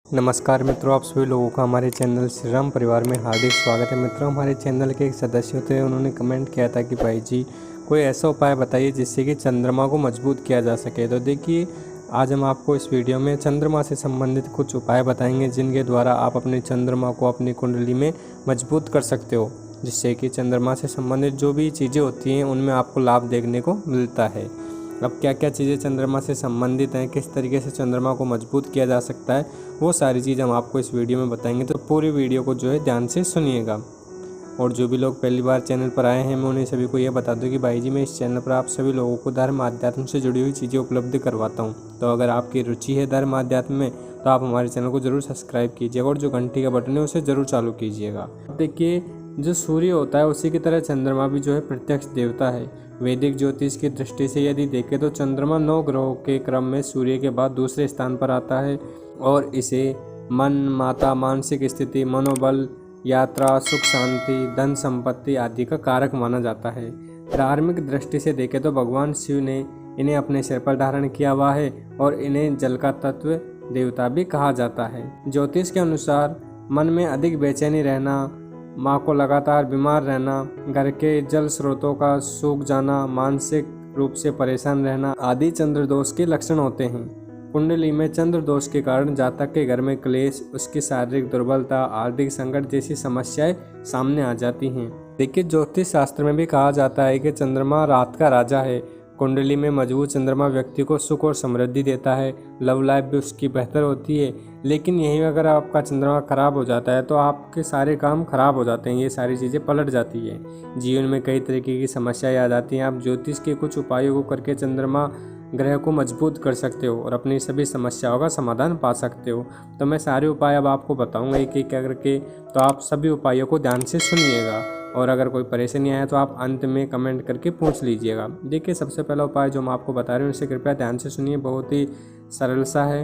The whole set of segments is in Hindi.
नमस्कार मित्रों, आप सभी लोगों का हमारे चैनल श्री राम परिवार में हार्दिक स्वागत है। मित्रों, हमारे चैनल के एक सदस्य थे, उन्होंने कमेंट किया था कि भाई जी कोई ऐसा उपाय बताइए जिससे कि चंद्रमा को मजबूत किया जा सके। तो देखिए, आज हम आपको इस वीडियो में चंद्रमा से संबंधित कुछ उपाय बताएंगे जिनके द्वारा आप अपने चंद्रमा को अपनी कुंडली में मजबूत कर सकते हो, जिससे कि चंद्रमा से संबंधित जो भी चीज़ें होती हैं उनमें आपको लाभ देखने को मिलता है। अब क्या क्या चीज़ें चंद्रमा से संबंधित हैं, किस तरीके से चंद्रमा को मजबूत किया जा सकता है, वो सारी चीज़ हम आपको इस वीडियो में बताएंगे। तो पूरी वीडियो को जो है ध्यान से सुनिएगा। और जो भी लोग पहली बार चैनल पर आए हैं, मैं उन्हें सभी को ये बता दूं कि भाई जी मैं इस चैनल पर आप सभी लोगों को धर्म आध्यात्म से जुड़ी हुई चीज़ें उपलब्ध करवाता हूँ। तो अगर आपकी रुचि है धर्म आध्यात्म में तो आप हमारे चैनल को ज़रूर सब्सक्राइब कीजिएगा और जो घंटी का बटन है उसे ज़रूर चालू कीजिएगा। देखिए, जो सूर्य होता है उसी की तरह चंद्रमा भी जो है प्रत्यक्ष देवता है। वैदिक ज्योतिष की दृष्टि से यदि देखें तो चंद्रमा 9 ग्रहों के क्रम में सूर्य के बाद दूसरे स्थान पर आता है और इसे मन, माता, मानसिक स्थिति, मनोबल, यात्रा, सुख शांति, धन संपत्ति आदि का कारक माना जाता है। धार्मिक दृष्टि से देखें तो भगवान शिव ने इन्हें अपने सिर पर धारण किया हुआ है और इन्हें जल का तत्व देवता भी कहा जाता है। ज्योतिष के अनुसार मन में अधिक बेचैनी रहना, माँ को लगातार बीमार रहना, घर के जल स्रोतों का सूख जाना, मानसिक रूप से परेशान रहना आदि चंद्र दोष के लक्षण होते हैं। कुंडली में चंद्र दोष के कारण जातक के घर में क्लेश, उसकी शारीरिक दुर्बलता, आर्थिक संकट जैसी समस्याएं सामने आ जाती हैं। देखिए, ज्योतिष शास्त्र में भी कहा जाता है कि चंद्रमा रात का राजा है। कुंडली में मजबूत चंद्रमा व्यक्ति को सुख और समृद्धि देता है, लव लाइफ भी उसकी बेहतर होती है। लेकिन यही अगर आपका चंद्रमा खराब हो जाता है तो आपके सारे काम खराब हो जाते हैं, ये सारी चीज़ें पलट जाती है। जीवन में कई तरीके की समस्याएं आ जाती हैं। आप ज्योतिष के कुछ उपायों को करके चंद्रमा ग्रह को मजबूत कर सकते हो और अपनी सभी समस्याओं का समाधान पा सकते हो। तो मैं सारे उपाय अब आपको बताऊंगा एक एक करके, तो आप सभी उपायों को ध्यान से सुनिएगा और अगर कोई परेशानी आए तो आप अंत में कमेंट करके पूछ लीजिएगा। देखिए, सबसे पहला उपाय जो मैं आपको बता रहा हूँ उसे कृपया ध्यान से सुनिए, बहुत ही सरल सा है।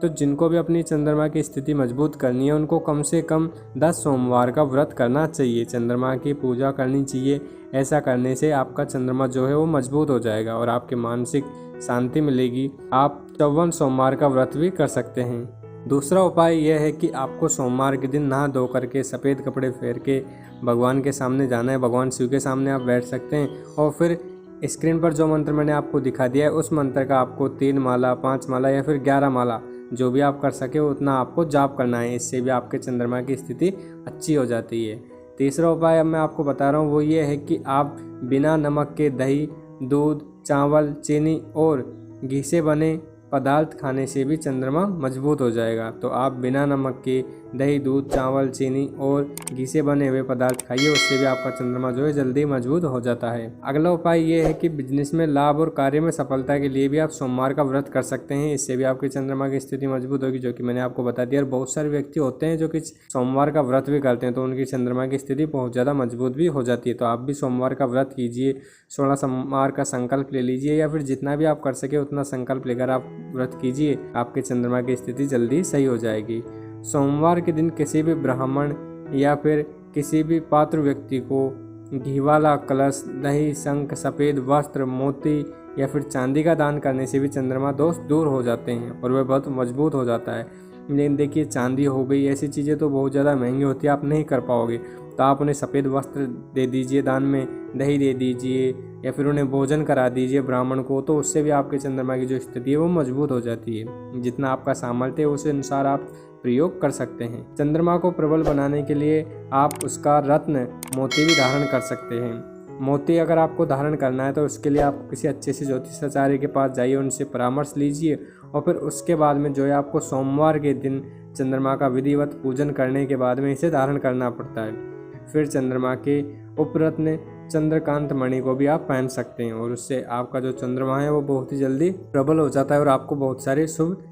तो जिनको भी अपनी चंद्रमा की स्थिति मजबूत करनी है उनको कम से कम 10 सोमवार का व्रत करना चाहिए, चंद्रमा की पूजा करनी चाहिए। ऐसा करने से आपका चंद्रमा जो है वो मजबूत हो जाएगा और आपकी मानसिक शांति मिलेगी। आप 54 सोमवार का व्रत भी कर सकते हैं। दूसरा उपाय यह है कि आपको सोमवार के दिन नहा धो करके सफ़ेद कपड़े फेर के भगवान के सामने जाना है। भगवान शिव के सामने आप बैठ सकते हैं और फिर स्क्रीन पर जो मंत्र मैंने आपको दिखा दिया है उस मंत्र का आपको 3 माला, 5 माला या फिर 11 माला जो भी आप कर सके उतना आपको जाप करना है। इससे भी आपके चंद्रमा की स्थिति अच्छी हो जाती है। तीसरा उपाय अब मैं आपको बता रहा हूँ वो ये है कि आप बिना नमक के दही, दूध, चावल, चीनी और घी से बने पदार्थ खाने से भी चंद्रमा मजबूत हो जाएगा। तो आप बिना नमक के दही, दूध, चावल, चीनी और घी से बने हुए पदार्थ खाइए, उससे भी आपका चंद्रमा जो है जल्दी मजबूत हो जाता है। अगला उपाय ये है कि बिजनेस में लाभ और कार्य में सफलता के लिए भी आप सोमवार का व्रत कर सकते हैं। इससे भी आपकी चंद्रमा की स्थिति मजबूत होगी, जो कि मैंने आपको बता दिया। और बहुत सारे व्यक्ति होते हैं जो कि सोमवार का व्रत भी करते हैं तो उनकी चंद्रमा की स्थिति बहुत ज़्यादा मजबूत भी हो जाती है। तो आप भी सोमवार का व्रत कीजिए, 16 सोमवार का संकल्प ले लीजिए या फिर जितना भी आप कर सके उतना संकल्प लेकर आप व्रत कीजिए, आपके चंद्रमा की स्थिति जल्दी सही हो जाएगी। सोमवार के दिन किसी भी ब्राह्मण या फिर किसी भी पात्र व्यक्ति को घी वाला कलश, दही, शंख, सफ़ेद वस्त्र, मोती या फिर चांदी का दान करने से भी चंद्रमा दोष दूर हो जाते हैं और वह बहुत मजबूत हो जाता है। लेकिन देखिए, चांदी हो गई, ऐसी चीज़ें तो बहुत ज़्यादा महंगी होती है, आप नहीं कर पाओगे। तो आप उन्हें सफ़ेद वस्त्र दे दीजिए दान में, दही दे दीजिए या फिर उन्हें भोजन करा दीजिए ब्राह्मण को, तो उससे भी आपके चंद्रमा की जो स्थिति है वो मजबूत हो जाती है। जितना आपका सामर्थ्य है उस अनुसार आप प्रयोग कर सकते हैं। चंद्रमा को प्रबल बनाने के लिए आप उसका रत्न मोती भी धारण कर सकते हैं। मोती अगर आपको धारण करना है तो उसके लिए आप किसी अच्छे से ज्योतिषाचार्य के पास जाइए, उनसे परामर्श लीजिए और फिर उसके बाद में जो है आपको सोमवार के दिन चंद्रमा का विधिवत पूजन करने के बाद में इसे धारण करना पड़ता है। फिर चंद्रमा के उपरत्न चंद्रकांत मणि को भी आप पहन सकते हैं और उससे आपका जो चंद्रमा है वो बहुत ही जल्दी प्रबल हो जाता है और आपको बहुत सारे शुभ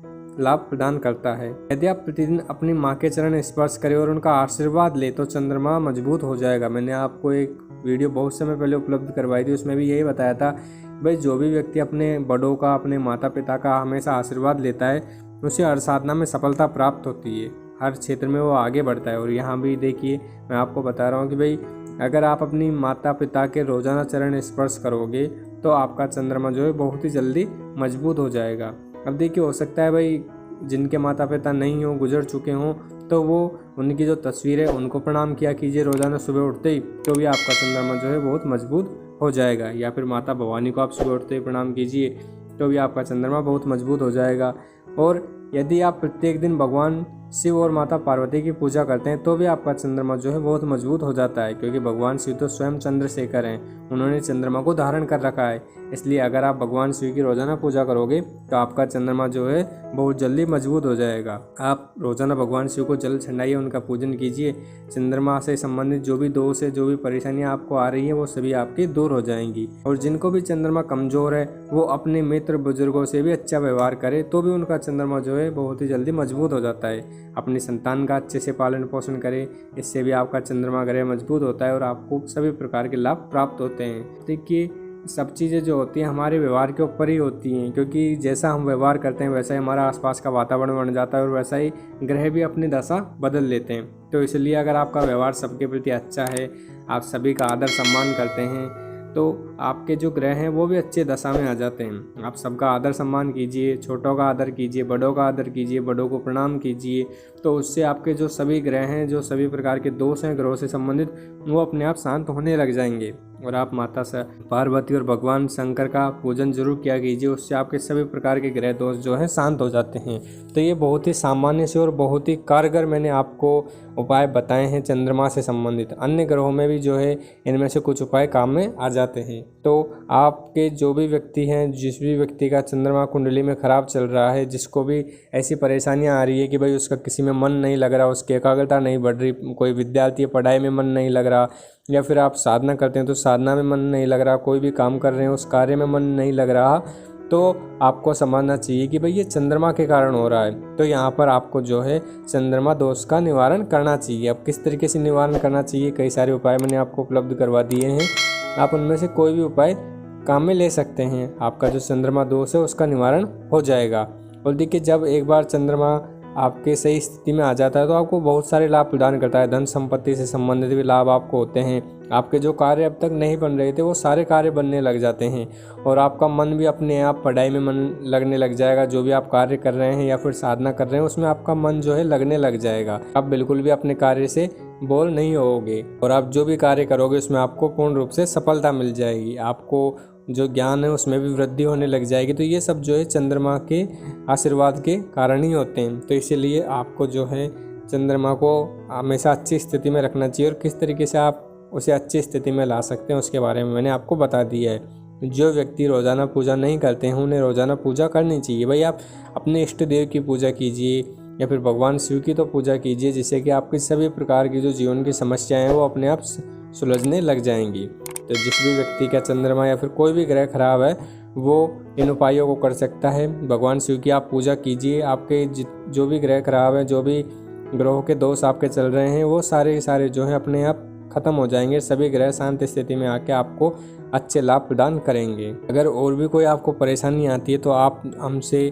लाभ प्रदान करता है। यदि आप प्रतिदिन अपनी माँ के चरण स्पर्श करें और उनका आशीर्वाद ले तो चंद्रमा मजबूत हो जाएगा। मैंने आपको एक वीडियो बहुत समय पहले उपलब्ध करवाई थी, उसमें भी यही बताया था भाई जो भी व्यक्ति अपने बड़ों का, अपने माता पिता का हमेशा आशीर्वाद लेता है उसे हर साधना में सफलता प्राप्त होती है, हर क्षेत्र में वो आगे बढ़ता है। और यहाँ भी देखिए, मैं आपको बता रहा हूँ कि भाई अगर आप अपनी माता पिता के रोजाना चरण स्पर्श करोगे तो आपका चंद्रमा जो है बहुत ही जल्दी मजबूत हो जाएगा। अब देखिए, हो सकता है भाई जिनके माता पिता नहीं हो, गुजर चुके हों, तो वो उनकी जो तस्वीर है उनको प्रणाम किया कीजिए रोज़ाना सुबह उठते ही, तो भी आपका चंद्रमा जो है बहुत मजबूत हो जाएगा। या फिर माता भवानी को आप सुबह उठते ही प्रणाम कीजिए, तो भी आपका चंद्रमा बहुत मजबूत हो जाएगा। और यदि आप प्रत्येक दिन भगवान शिव और माता पार्वती की पूजा करते हैं, तो भी आपका चंद्रमा जो है बहुत मजबूत हो जाता है, क्योंकि भगवान शिव तो स्वयं चंद्रशेखर हैं, उन्होंने चंद्रमा को धारण कर रखा है। इसलिए अगर आप भगवान शिव की रोज़ाना पूजा करोगे तो आपका चंद्रमा जो है बहुत जल्दी मजबूत हो जाएगा। आप रोज़ाना भगवान शिव को जल चढ़ाइए, उनका पूजन कीजिए। चंद्रमा से संबंधित जो भी दोष है, जो भी परेशानियाँ आपको आ रही है, वो सभी आपकी दूर हो जाएंगी। और जिनको भी चंद्रमा कमज़ोर है, वो अपने मित्र बुजुर्गों से भी अच्छा व्यवहार करे, तो भी उनका चंद्रमा जो है बहुत ही जल्दी मजबूत हो जाता है। अपनी संतान का अच्छे से पालन पोषण करें, इससे भी आपका चंद्रमा ग्रह मजबूत होता है और आपको सभी प्रकार के लाभ प्राप्त होते हैं। देखिए, सब चीज़ें जो होती हैं हमारे व्यवहार के ऊपर ही होती हैं, क्योंकि जैसा हम व्यवहार करते हैं वैसा ही हमारा आसपास का वातावरण बन जाता है और वैसा ही ग्रह भी अपनी दशा बदल लेते हैं। तो इसलिए अगर आपका व्यवहार सबके प्रति अच्छा है, आप सभी का आदर सम्मान करते हैं, तो आपके जो ग्रह हैं वो भी अच्छे दशा में आ जाते हैं। आप सबका आदर सम्मान कीजिए, छोटों का आदर कीजिए, बड़ों का आदर कीजिए, बड़ों को प्रणाम कीजिए, तो उससे आपके जो सभी ग्रह हैं, जो सभी प्रकार के दोष हैं ग्रहों से संबंधित, वो अपने आप शांत होने लग जाएंगे। और आप माता से पार्वती और भगवान शंकर का पूजन जरूर किया कीजिए, उससे आपके सभी प्रकार के ग्रह दोष जो हैं शांत हो जाते हैं। तो ये बहुत ही सामान्य से और बहुत ही कारगर मैंने आपको उपाय बताए हैं चंद्रमा से संबंधित। अन्य ग्रहों में भी जो है इनमें से कुछ उपाय काम में आ जाते हैं। तो आपके जो भी व्यक्ति हैं, जिस भी व्यक्ति का चंद्रमा कुंडली में ख़राब चल रहा है, जिसको भी ऐसी परेशानियां आ रही है कि भाई उसका किसी में मन नहीं लग रहा, उसकी एकाग्रता नहीं बढ़ रही, कोई विद्यार्थी पढ़ाई में मन नहीं लग रहा, या फिर आप साधना करते हैं तो साधना में मन नहीं लग रहा, कोई भी काम कर रहे हैं उस कार्य में मन नहीं लग रहा, तो आपको समझना चाहिए कि भाई ये चंद्रमा के कारण हो रहा है। तो यहाँ पर आपको जो है चंद्रमा दोष का निवारण करना चाहिए। अब किस तरीके से निवारण करना चाहिए, कई सारे उपाय मैंने आपको उपलब्ध करवा दिए हैं, आप उनमें से कोई भी उपाय काम में ले सकते हैं। आपका जो चंद्रमा दोष है उसका निवारण हो जाएगा। और देखिए, जब एक बार चंद्रमा आपके सही स्थिति में आ जाता है तो आपको बहुत सारे लाभ प्रदान करता है। धन संपत्ति से संबंधित भी लाभ आपको होते हैं। आपके जो कार्य अब तक नहीं बन रहे थे वो सारे कार्य बनने लग जाते हैं और आपका मन भी अपने आप पढ़ाई में मन लगने लग जाएगा। जो भी आप कार्य कर रहे हैं या फिर साधना कर रहे हैं उसमें आपका मन जो है लगने लग जाएगा। आप बिल्कुल भी अपने कार्य से बोर नहीं होगे और आप जो भी कार्य करोगे उसमें आपको पूर्ण रूप से सफलता मिल जाएगी। आपको जो ज्ञान है उसमें भी वृद्धि होने लग जाएगी। तो ये सब जो है चंद्रमा के आशीर्वाद के कारण ही होते हैं। तो इसीलिए आपको जो है चंद्रमा को हमेशा अच्छी स्थिति में रखना चाहिए और किस तरीके से आप उसे अच्छी स्थिति में ला सकते हैं उसके बारे में मैंने आपको बता दिया है। जो व्यक्ति रोज़ाना पूजा नहीं करते हैं उन्हें रोज़ाना पूजा करनी चाहिए। भाई आप अपने इष्ट देव की पूजा कीजिए या फिर भगवान शिव की तो पूजा कीजिए, जिससे कि आपकी सभी प्रकार की जो जीवन की समस्याएं हैं वो अपने आप सुलझने लग जाएंगी। तो जिस भी व्यक्ति का चंद्रमा या फिर कोई भी ग्रह खराब है वो इन उपायों को कर सकता है। भगवान शिव की आप पूजा कीजिए। आपके जो भी ग्रह खराब है, जो भी ग्रहों के दोष आपके चल रहे हैं वो सारे जो है अपने आप खत्म हो जाएंगे। सभी ग्रह शांत स्थिति में आके आपको अच्छे लाभ प्रदान करेंगे। अगर और भी कोई आपको परेशानी आती है तो आप हमसे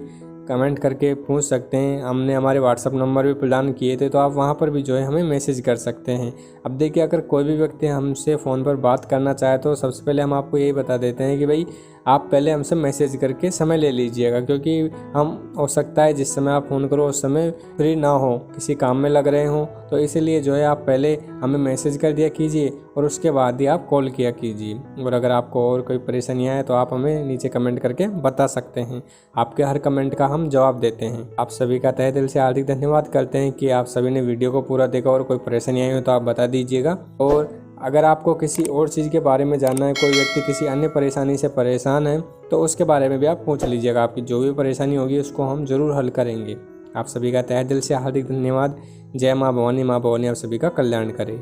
कमेंट करके पूछ सकते हैं। हमने हमारे व्हाट्सअप नंबर भी प्रदान किए थे, तो आप वहां पर भी जो है हमें मैसेज कर सकते हैं। अब देखिए, अगर कोई भी व्यक्ति हमसे फ़ोन पर बात करना चाहे तो सबसे पहले हम आपको यही बता देते हैं कि भाई आप पहले हमसे मैसेज करके समय ले लीजिएगा, क्योंकि हम हो सकता है जिस समय आप फ़ोन करो उस समय फ्री ना हो, किसी काम में लग रहे हों। तो इसीलिए जो है आप पहले हमें मैसेज कर दिया कीजिए और उसके बाद ही आप कॉल किया कीजिए। और अगर आपको और कोई परेशानियाँ है तो आप हमें नीचे कमेंट करके बता सकते हैं। आपके हर कमेंट का हम जवाब देते हैं। आप सभी का तहे दिल से हार्दिक धन्यवाद करते हैं कि आप सभी ने वीडियो को पूरा देखा और कोई परेशानी आई हो तो आप बता दीजिएगा। और अगर आपको किसी और चीज़ के बारे में जानना है, कोई व्यक्ति किसी अन्य परेशानी से परेशान है तो उसके बारे में भी आप पूछ लीजिएगा। आपकी जो भी परेशानी होगी उसको हम ज़रूर हल करेंगे। आप सभी का तहे दिल से हार्दिक धन्यवाद। जय माँ भवानी। माँ भवानी आप सभी का कल्याण करे।